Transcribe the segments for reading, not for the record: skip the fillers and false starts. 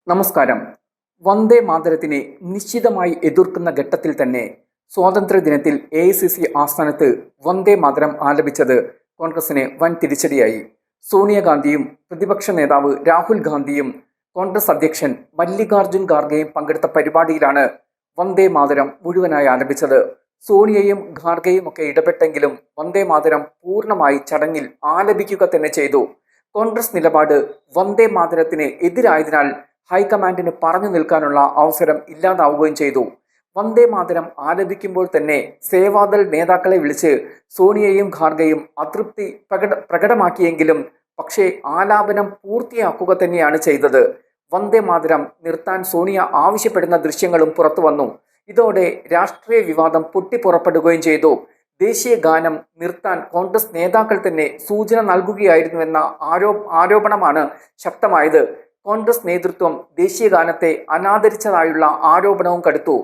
നമസ്കാരം. വന്ദേ മാതരത്തിനെ നിശ്ചിതമായി എതിർക്കുന്ന ഘട്ടത്തിൽ തന്നെ സ്വാതന്ത്ര്യദിനത്തിൽ AICC ആസ്ഥാനത്ത് വന്ദേ മാതരം ആലപിച്ചത് കോൺഗ്രസിന് വൻ തിരിച്ചടിയായി. സോണിയാഗാന്ധിയും പ്രതിപക്ഷ നേതാവ് രാഹുൽ ഗാന്ധിയും കോൺഗ്രസ് അധ്യക്ഷൻ മല്ലികാർജുൻ ഖാർഗെയും പങ്കെടുത്ത പരിപാടിയിലാണ് വന്ദേ മാതരം മുഴുവനായി ആലപിച്ചത്. സോണിയയും ഖാർഗെയും ഒക്കെ ഇടപെട്ടെങ്കിലും വന്ദേ മാതരം പൂർണ്ണമായി ചടങ്ങിൽ ആലപിക്കുക തന്നെ ചെയ്തു. കോൺഗ്രസ് നിലപാട് വന്ദേ മാതരത്തിന് എതിരായതിനാൽ ഹൈക്കമാൻഡിന് പറഞ്ഞു നിൽക്കാനുള്ള അവസരം ഇല്ലാതാവുകയും ചെയ്തു. വന്ദേ മാതരം ആലപിക്കുമ്പോൾ തന്നെ സേവാദൾ നേതാക്കളെ വിളിച്ച് സോണിയയും ഖാർഗെയും അതൃപ്തി പ്രകടമാക്കിയെങ്കിലും പക്ഷേ ആലാപനം പൂർത്തിയാക്കുക തന്നെയാണ് ചെയ്തത്. വന്ദേ മാതരം നിർത്താൻ സോണിയ ആവശ്യപ്പെടുന്ന ദൃശ്യങ്ങളും പുറത്തു വന്നു. ഇതോടെ രാഷ്ട്രീയ വിവാദം പൊട്ടിപ്പുറപ്പെടുകയും ചെയ്തു. ദേശീയ ഗാനം നിർത്താൻ കോൺഗ്രസ് നേതാക്കൾ തന്നെ സൂചന നൽകുകയായിരുന്നുവെന്ന ആരോപണമാണ് ശക്തമായത്. കോൺഗ്രസ് നേതൃത്വം ദേശീയ ഗാനത്തെ അനാദരിച്ചതായുള്ള ആരോപണവും കടുത്തു.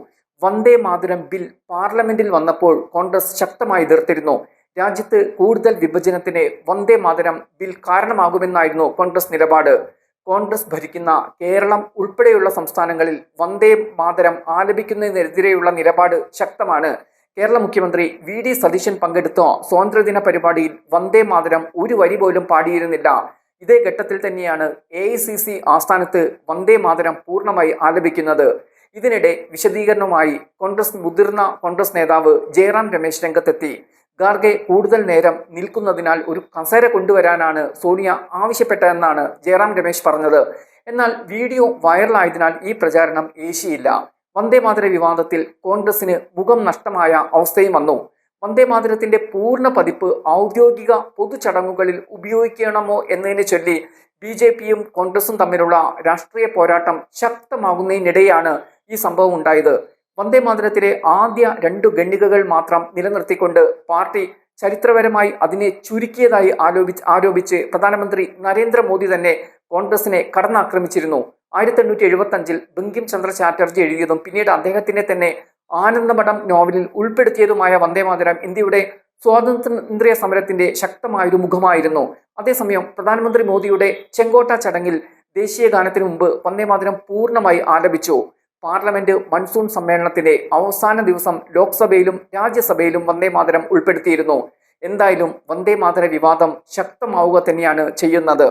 വന്ദേ മാതരം ബിൽ പാർലമെന്റിൽ വന്നപ്പോൾ കോൺഗ്രസ് ശക്തമായി എതിർത്തിരുന്നു. രാജ്യത്ത് കൂടുതൽ വിഭജനത്തിന് വന്ദേ മാതരം ബിൽ കാരണമാകുമെന്നായിരുന്നു കോൺഗ്രസ് നിലപാട്. കോൺഗ്രസ് ഭരിക്കുന്ന കേരളം ഉൾപ്പെടെയുള്ള സംസ്ഥാനങ്ങളിൽ വന്ദേ മാതരം ആലപിക്കുന്നതിനെതിരെയുള്ള നിലപാട് ശക്തമാണ്. കേരള മുഖ്യമന്ത്രി VD സതീശൻ പങ്കെടുത്ത സ്വാതന്ത്ര്യദിന പരിപാടിയിൽ വന്ദേ മാതരം ഒരു വരി പോലും പാടിയിരുന്നില്ല. ഇതേ ഘട്ടത്തിൽ തന്നെയാണ് AICC ആസ്ഥാനത്ത് വന്ദേ മാതരം പൂർണ്ണമായി ആലപിക്കുന്നത്. ഇതിനിടെ വിശദീകരണവുമായി മുതിർന്ന കോൺഗ്രസ് നേതാവ് ജയറാം രമേശ് രംഗത്തെത്തി. ഖാർഗെ കൂടുതൽ നേരം നിൽക്കുന്നതിനാൽ ഒരു കസേര കൊണ്ടുവരാനാണ് സോണിയ ആവശ്യപ്പെട്ടതെന്നാണ് ജയറാം രമേശ് പറഞ്ഞത്. എന്നാൽ വീഡിയോ വൈറലായതിനാൽ ഈ പ്രചാരണം ഏശിയില്ല. വന്ദേ മാതര വിവാദത്തിൽ കോൺഗ്രസിന് മുഖം നഷ്ടമായ അവസ്ഥയും വന്നു. വന്ദേ മാതരത്തിന്റെ പൂർണ്ണ പതിപ്പ് ഔദ്യോഗിക പൊതുചടങ്ങുകളിൽ ഉപയോഗിക്കണമോ എന്നതിനെ ചൊല്ലി BJPയും കോൺഗ്രസും തമ്മിലുള്ള രാഷ്ട്രീയ പോരാട്ടം ശക്തമാകുന്നതിനിടെയാണ് ഈ സംഭവം ഉണ്ടായത്. വന്ദേ മാതരത്തിലെ ആദ്യ 2 ഖണ്ഡികകൾ മാത്രം നിലനിർത്തിക്കൊണ്ട് പാർട്ടി ചരിത്രപരമായി അതിനെ ചുരുക്കിയതായി ആരോപിച്ച് പ്രധാനമന്ത്രി നരേന്ദ്രമോദി തന്നെ കോൺഗ്രസിനെ കടന്നാക്രമിച്ചിരുന്നു. 1875 ബങ്കിം ചന്ദ്ര ചാറ്റർജി എഴുതിയതും പിന്നീട് അദ്ദേഹത്തിന്റെ തന്നെ ആനന്ദമഠം നോവലിൽ ഉൾപ്പെടുത്തിയതുമായ വന്ദേ മാതരം ഇന്ത്യയുടെ സ്വാതന്ത്ര്യ സമരത്തിന്റെ ശക്തമായൊരു മുഖമായിരുന്നു. അതേസമയം പ്രധാനമന്ത്രി മോദിയുടെ ചെങ്കോട്ട ചടങ്ങിൽ ദേശീയ ഗാനത്തിന് മുമ്പ് വന്ദേ മാതരം പൂർണ്ണമായി ആലപിച്ചു. പാർലമെന്റ് മൺസൂൺ സമ്മേളനത്തിന്റെ അവസാന ദിവസം ലോക്സഭയിലും രാജ്യസഭയിലും വന്ദേ മാതരം ഉൾപ്പെടുത്തിയിരുന്നു. എന്തായാലും വന്ദേ മാതര വിവാദം ശക്തമാവുക തന്നെയാണ് ചെയ്യുന്നത്.